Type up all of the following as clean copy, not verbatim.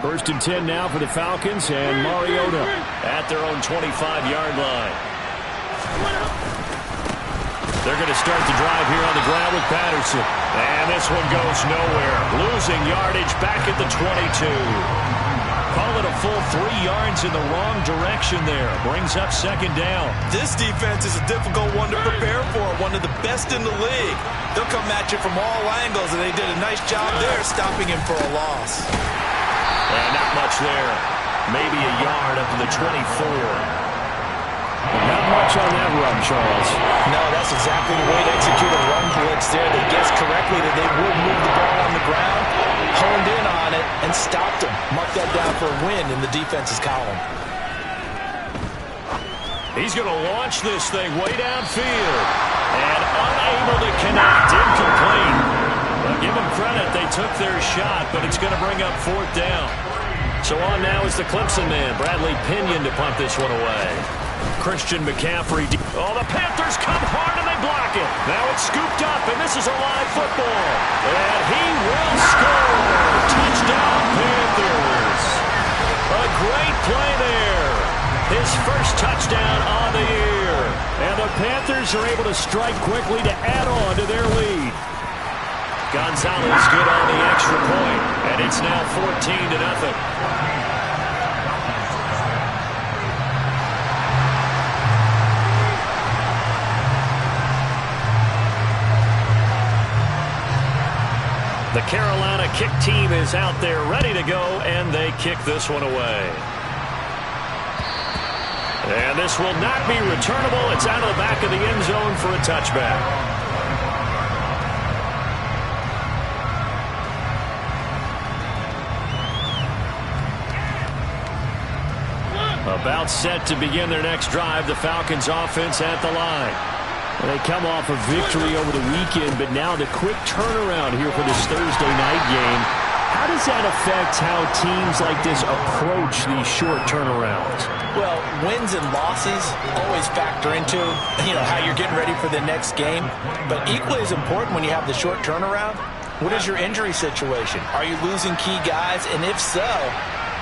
First and 10 now for the Falcons, and Mariota at their own 25-yard line. They're going to start the drive here on the ground with Patterson. And this one goes nowhere. Losing yardage back at the 22. Call it a full 3 yards in the wrong direction there. Brings up second down. This defense is a difficult one to prepare for. One of the best in the league. They'll come at you from all angles, and they did a nice job there stopping him for a loss. And not much there. Maybe a yard up to the 24. Not much on that run, Charles. No, that's exactly the way to execute a run blitz there. They guessed correctly that they would move the ball on the ground, honed in on it, and stopped them. Mark that down for a win in the defense's column. He's going to launch this thing way downfield. And unable to connect. Incomplete. Well, give them credit. They took their shot, but it's going to bring up fourth down. So on now is the Clemson man, Bradley Pinion, to punt this one away. Christian McCaffrey. Oh, the Panthers come hard and they block it. Now it's scooped up, and this is a live football. And he will score. Touchdown, Panthers. A great play there. His first touchdown on the year. And the Panthers are able to strike quickly to add on to their lead. Gonzalez good on the extra point, and it's now 14-0. The Carolina kick team is out there ready to go, and they kick this one away. And this will not be returnable. It's out of the back of the end zone for a touchback. About set to begin their next drive, the Falcons offense at the line. They come off a victory over the weekend, but now the quick turnaround here for this Thursday night game. How does that affect how teams like this approach these short turnarounds? Well, wins and losses always factor into, how you're getting ready for the next game. But equally as important when you have the short turnaround, what is your injury situation? Are you losing key guys? And if so,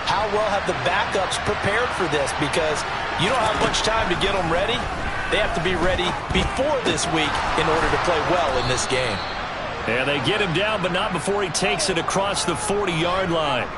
how well have the backups prepared for this? Because you don't have much time to get them ready. They have to be ready before this week in order to play well in this game. And they get him down, but not before he takes it across the 40-yard line.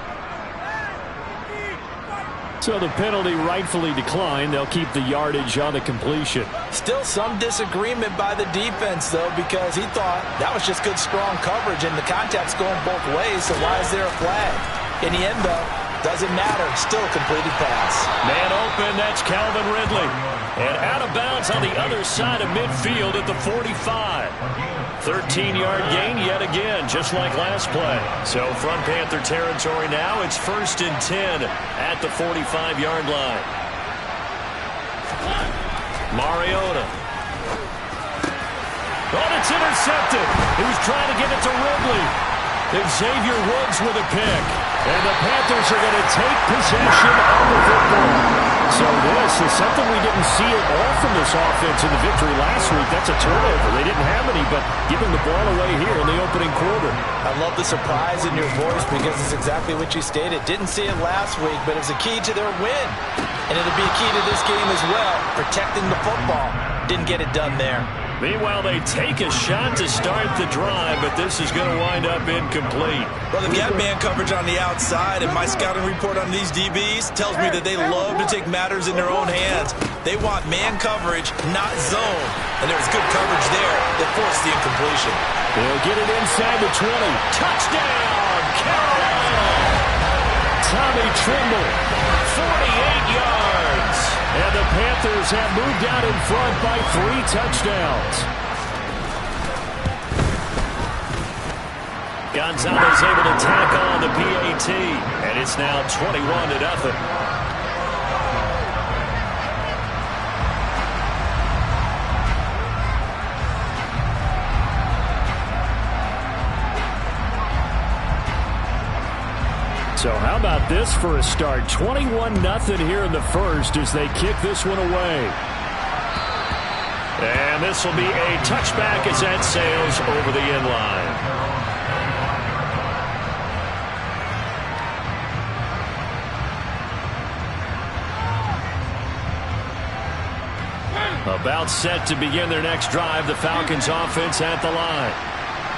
So the penalty rightfully declined. They'll keep the yardage on the completion. Still some disagreement by the defense, though, because he thought that was just good, strong coverage, and the contact's going both ways, so why is there a flag? In the end, though, doesn't matter. Still completed pass. Man open, that's Calvin Ridley. And out of bounds on the other side of midfield at the 45. 13-yard gain yet again, just like last play. So from Panther territory now, it's 1st and 10 at the 45-yard line. Mariota. Oh, it's intercepted. He was trying to get it to Ridley. Xavier Woods with a pick. And the Panthers are going to take possession of the football. So this is something we didn't see at all from this offense in the victory last week. That's a turnover. They didn't have any, but giving the ball away here in the opening quarter. I love the surprise in your voice because it's exactly what you stated. Didn't see it last week, but it was a key to their win. And it'll be a key to this game as well, protecting the football. Didn't get it done there. Meanwhile, they take a shot to start the drive, but this is going to wind up incomplete. Well, they've got man coverage on the outside, and my scouting report on these DBs tells me that they love to take matters in their own hands. They want man coverage, not zone. And there was good coverage there that forced the incompletion. They'll get it inside the 20. Touchdown, Carolina! Tommy Tremble, 48 yards. And the Panthers have moved out in front by 3 touchdowns. Gonzalez able to tack on the PAT. And it's now 21-0. So how about this for a start? 21-0 here in the first as they kick this one away. And this will be a touchback as that sails over the end line. About set to begin their next drive. The Falcons offense at the line.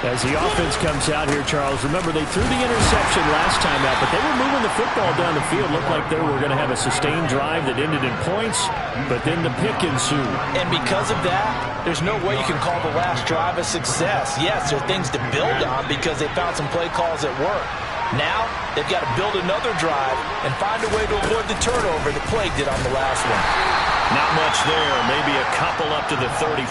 As the offense comes out here, Charles, remember they threw the interception last time out, but they were moving the football down the field. Looked like they were going to have a sustained drive that ended in points, but then the pick ensued. And because of that, there's no way you can call the last drive a success. Yes, there are things to build on because they found some play calls that work. Now, they've got to build another drive and find a way to avoid the turnover that plagued it on the last one. Not much there. Maybe a couple up to the 35.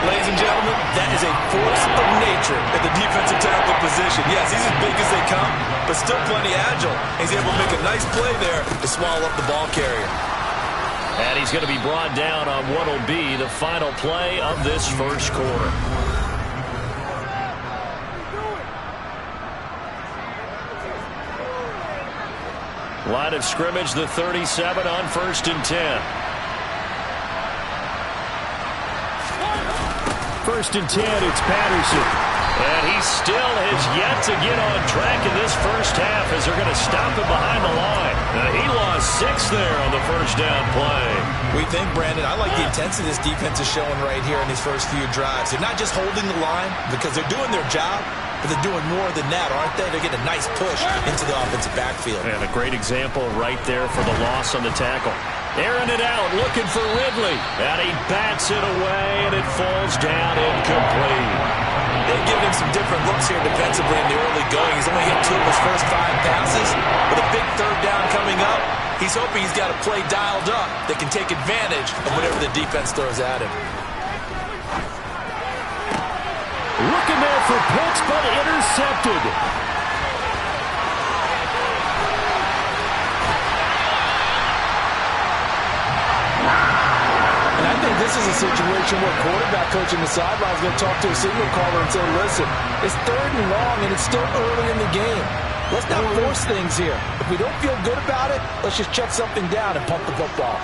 Ladies and gentlemen, that is a force of nature at the defensive tackle position. Yes, he's as big as they come, but still plenty agile. He's able to make a nice play there to swallow up the ball carrier. And he's going to be brought down on what will be the final play of this first quarter. Line of scrimmage, the 37 on 1st and 10. 1st and 10, it's Patterson. And he still has yet to get on track in this first half as they're going to stop him behind the line. He lost 6 there on the first down play. We think, Brandon, I like the intensity this defense is showing right here in these first few drives. They're not just holding the line because they're doing their job, but they're doing more than that, aren't they? They're getting a nice push into the offensive backfield. And a great example right there for the loss on the tackle. Airing it out, looking for Ridley. And he bats it away, and it falls down incomplete. They've given him some different looks here defensively in the early going. He's only hit 2 of his first 5 passes. With a big 3rd down coming up, he's hoping he's got a play dialed up that can take advantage of whatever the defense throws at him. Looking there for Pitts, but intercepted. And I think this is a situation where quarterback coach in the sideline is going to talk to a signal caller and say, listen, it's 3rd and long and it's still early in the game. Let's not force things here. If we don't feel good about it, let's just check something down and pump the football.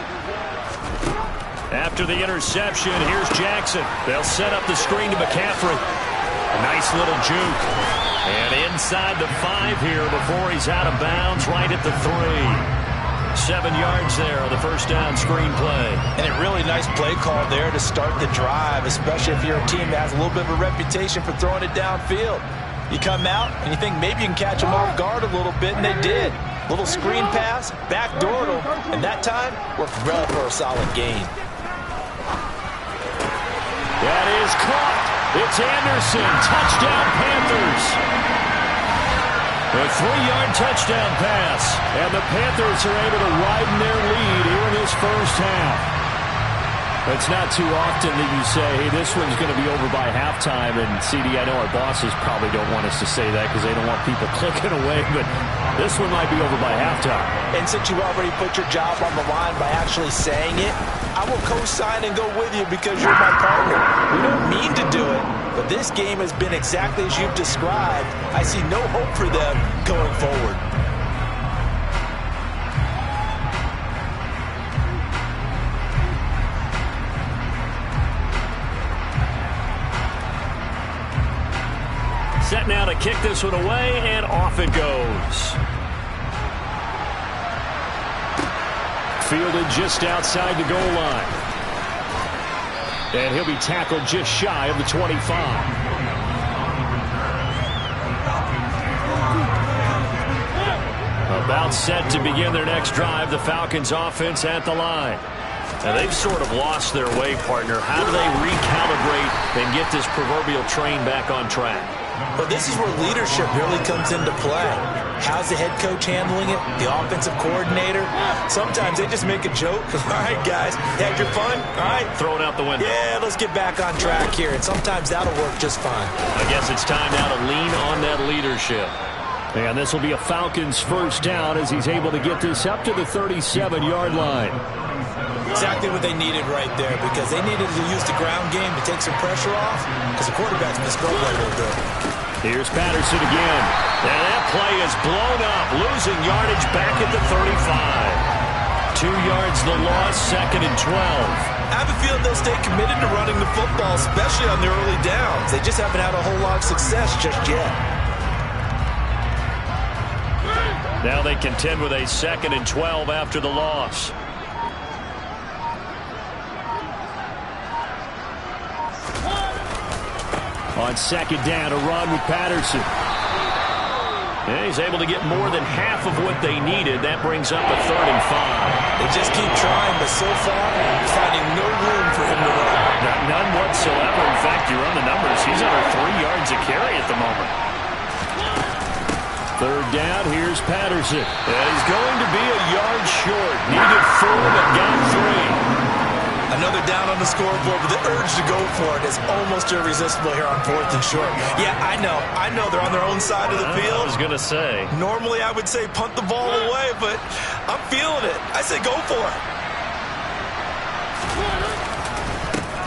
After the interception, here's Jackson. They'll set up the screen to McCaffrey. A nice little juke. And inside the 5 here before he's out of bounds, right at the 3. 7 yards there on the first down screen play. And a really nice play call there to start the drive, especially if you're a team that has a little bit of a reputation for throwing it downfield. You come out and you think maybe you can catch them off guard a little bit, and they did. Little screen pass, backdoored them, and that time worked well for a solid gain. That is caught. It's Anderson. Touchdown, Panthers. A 3-yard touchdown pass. And the Panthers are able to widen their lead here in this first half. It's not too often that you say, hey, this one's going to be over by halftime. And, CD, I know our bosses probably don't want us to say that because they don't want people clicking away. But this one might be over by halftime. And since you already put your job on the line by actually saying it, I will co-sign and go with you because you're my partner. We don't mean to do it, but this game has been exactly as you've described. I see no hope for them going forward. Set now to kick this one away, and off it goes. Fielded just outside the goal line. And he'll be tackled just shy of the 25. About set to begin their next drive, the Falcons offense at the line. Now they've sort of lost their way, partner. How do they recalibrate and get this proverbial train back on track? Well, this is where leadership really comes into play. How's the head coach handling it? The offensive coordinator? Sometimes they just make a joke. All right, guys, had your fun? All right. Throw it out the window. Yeah, let's get back on track here. And sometimes that'll work just fine. I guess it's time now to lean on that leadership. And this will be a Falcons first down as he's able to get this up to the 37-yard line. Exactly what they needed right there because they needed to use the ground game to take some pressure off because the quarterback's been struggling a little bit. Here's Patterson again. And that play is blown up, losing yardage back at the 35. 2 yards the loss, 2nd and 12. I have a feeling they'll stay committed to running the football, especially on the early downs. They just haven't had a whole lot of success just yet. Now they contend with a 2nd and 12 after the loss. On second down, a run with Patterson. And he's able to get more than half of what they needed. That brings up a 3rd and 5. They just keep trying, but so far, finding no room for him to run. None whatsoever. In fact, you run the numbers. He's under 3 yards a carry at the moment. 3rd down, here's Patterson. And he's going to be a yard short. Needed 4, but got 3. Another down on the scoreboard, but the urge to go for it is almost irresistible here on 4th and short. Yeah, I know they're on their own side of the field. I was going to say. Normally I would say punt the ball away, but I'm feeling it. I say go for it.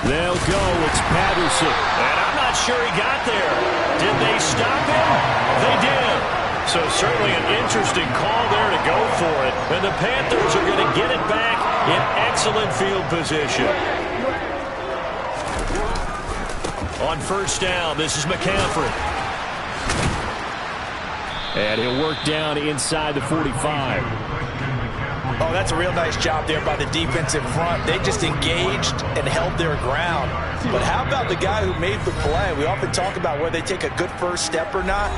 They'll go. It's Patterson. And I'm not sure he got there. Did they stop him? They did. So certainly an interesting call there to go for it. And the Panthers are going to get it back in excellent field position. On 1st down, this is McCaffrey. And he'll work down inside the 45. Oh, that's a real nice job there by the defensive front. They just engaged and held their ground. But how about the guy who made the play? We often talk about whether they take a good first step or not.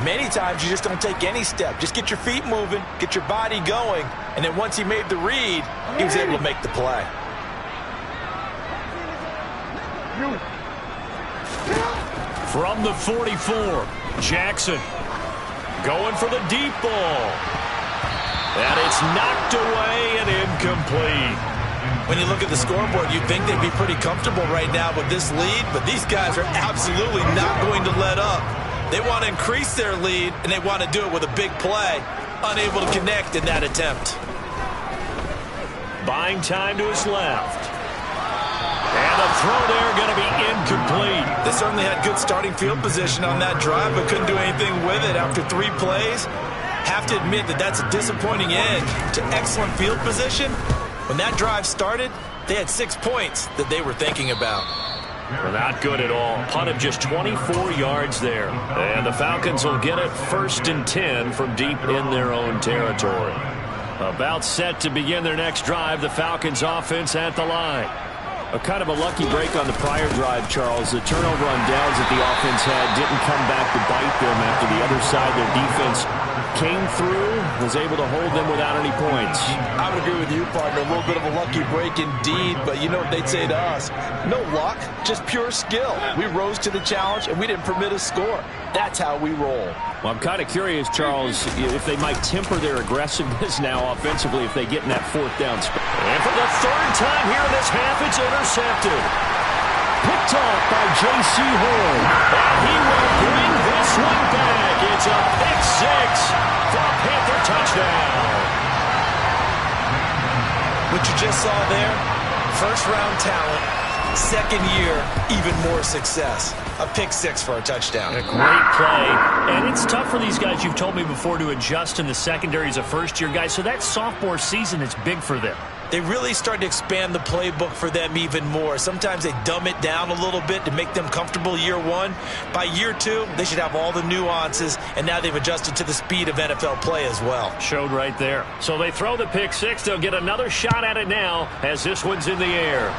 Many times you just don't take any step. Just get your feet moving, get your body going, and then once he made the read, he was able to make the play. From the 44, Jackson going for the deep ball. And it's knocked away and incomplete. When you look at the scoreboard, you'd think they'd be pretty comfortable right now with this lead, but these guys are absolutely not going to let up. They want to increase their lead, and they want to do it with a big play. Unable to connect in that attempt. Buying time to his left. And the throw there going to be incomplete. They certainly had good starting field position on that drive, but couldn't do anything with it after 3 plays. Have to admit that that's a disappointing end to excellent field position. When that drive started, they had 6 points that they were thinking about. Well, not good at all. Punt of just 24 yards there. And the Falcons will get it 1st and 10 from deep in their own territory. About set to begin their next drive, the Falcons offense at the line. A kind of a lucky break on the prior drive, Charles. The turnover on downs that the offense had didn't come back to bite them after the other side. Their defense came through, was able to hold them without any points. I would agree with you, partner. A little bit of a lucky break indeed, but you know what they'd say to us? No luck, just pure skill. We rose to the challenge, and we didn't permit a score. That's how we roll. Well, I'm kind of curious, Charles, if they might temper their aggressiveness now offensively if they get in that 4th down spot. And for the 3rd time here in this half, it's intercepted. Picked off by J.C. Horn. And he will bring this one back. It's a pick 6 for a Panther touchdown. What you just saw there, 1st-round talent, 2nd year, even more success. A pick 6 for a touchdown. A great play. And it's tough for these guys, you've told me before, to adjust in the secondary as a first-year guy. So that sophomore season is big for them. They really start to expand the playbook for them even more. Sometimes they dumb it down a little bit to make them comfortable year 1. By year 2, they should have all the nuances, and now they've adjusted to the speed of NFL play as well. Showed right there. So they throw the pick 6. They'll get another shot at it now as this one's in the air.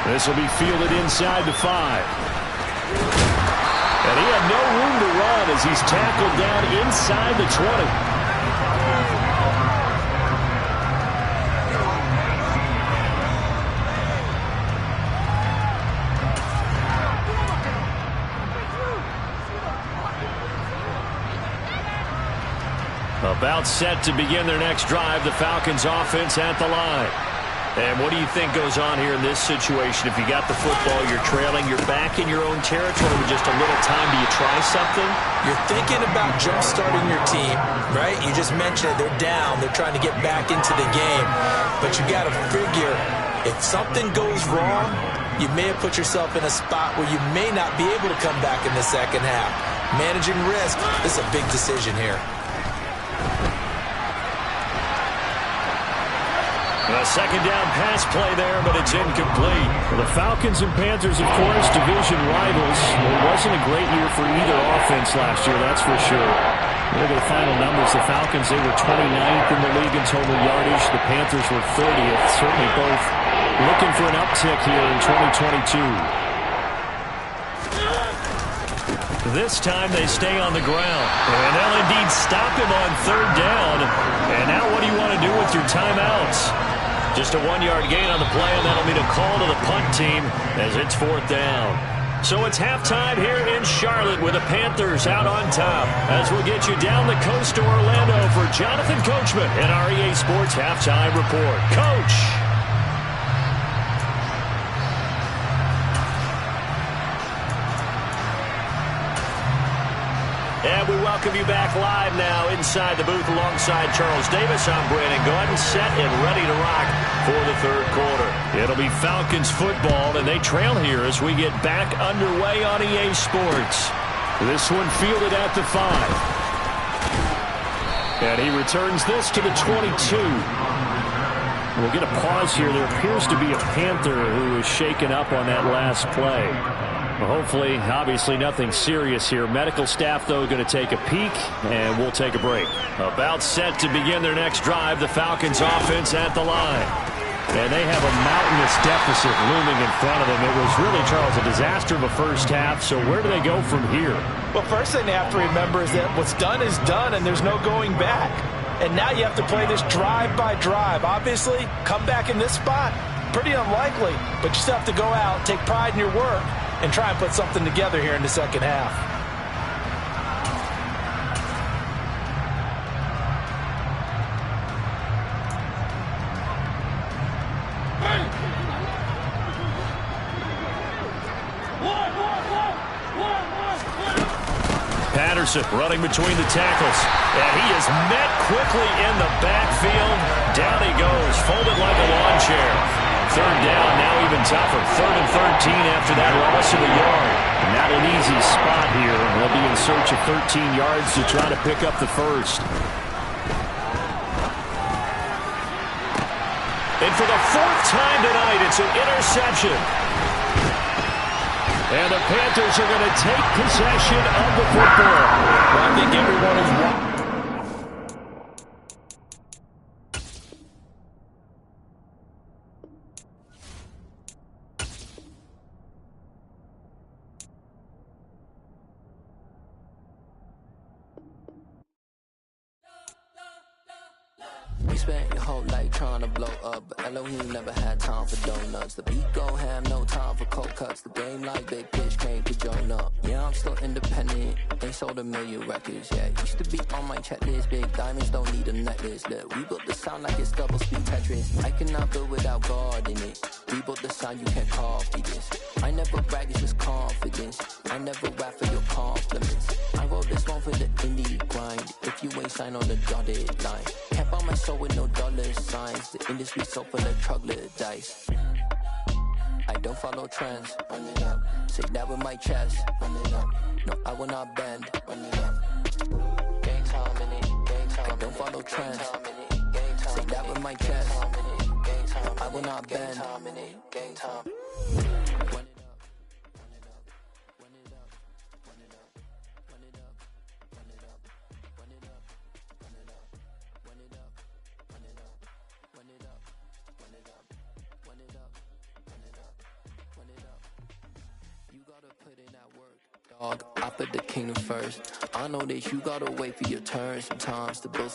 This will be fielded inside the 5. And he had no room to run as he's tackled down inside the 20. About set to begin their next drive, the Falcons offense at the line. And what do you think goes on here in this situation? If you got the football, you're trailing, you're back in your own territory with just a little time. Do you try something? You're thinking about jump-starting your team, right? You just mentioned it. They're down. They're trying to get back into the game. But you got to figure, if something goes wrong, you may have put yourself in a spot where you may not be able to come back in the second half. Managing risk, this is a big decision here. A second down pass play there, but it's incomplete. Well, the Falcons and Panthers, of course, division rivals. It wasn't a great year for either offense last year, that's for sure. Look at the final numbers. The Falcons, they were 29th in the league in total yardage. The Panthers were 30th. Certainly both looking for an uptick here in 2022. This time they stay on the ground. And they'll indeed stop him on third down. And now what do you want to do with your timeouts? Just a 1-yard gain on the play, and that'll mean a call to the punt team as it's fourth down. So it's halftime here in Charlotte with the Panthers out on top. As we'll get you down the coast to Orlando for Jonathan Coachman in our EA Sports Halftime Report. Coach! And we welcome you back live now inside the booth alongside Charles Davis. I'm Brandon Gordon, set and ready to rock for the third quarter. It'll be Falcons football, and they trail here as we get back underway on EA Sports. This one fielded at the 5. And he returns this to the 22. We'll get a pause here. There appears to be a Panther who is shaken up on that last play. Well, hopefully, obviously nothing serious here. Medical staff, though, going to take a peek, and we'll take a break. About set to begin their next drive, the Falcons offense at the line. And they have a mountainous deficit looming in front of them. It was really, Charles, a disaster of a first half, so where do they go from here? Well, first thing they have to remember is that what's done is done, and there's no going back. And now you have to play this drive by drive. Obviously, come back in this spot, pretty unlikely, but you still have to go out, take pride in your work, and try and put something together here in the second half. Patterson running between the tackles. And he is met quickly in the backfield. Down he goes, folded like a lawn chair. Third down, now even tougher. 3rd and 13 after that loss of a yard. Not an easy spot here. They'll be in search of 13 yards to try to pick up the first. And for the 4th time tonight, it's an interception. And the Panthers are going to take possession of the football. I think everyone is watching. You spent your whole life trying to blow up, but Elohim never had time for donuts. The beat go ham, no time for cold cuts. The game like big pitch came to join up. Yeah, I'm still independent. They sold 1 million records. Yeah, used to be on my checklist. Big diamonds don't need a necklace. Look, we built the sound like it's double speed Tetris. I cannot build without God in it. We built the sound, you can't copy this. I never brag, it's just confidence. I never rap for your compliments. I wrote this one for the indie grind. If you ain't signed on the dotted line, can't buy my soul with no dollar signs. The industry so full of troglodytes. I don't follow trends. Run it up. Say that with my chest. Run it up. No, I will not bend. Run it up. Gang time in it. Gang time. I don't follow trends. Say that with my chest. No, I will not bend. Gang time. Dog, I put the kingdom first. I know that you gotta wait for your turn sometimes to build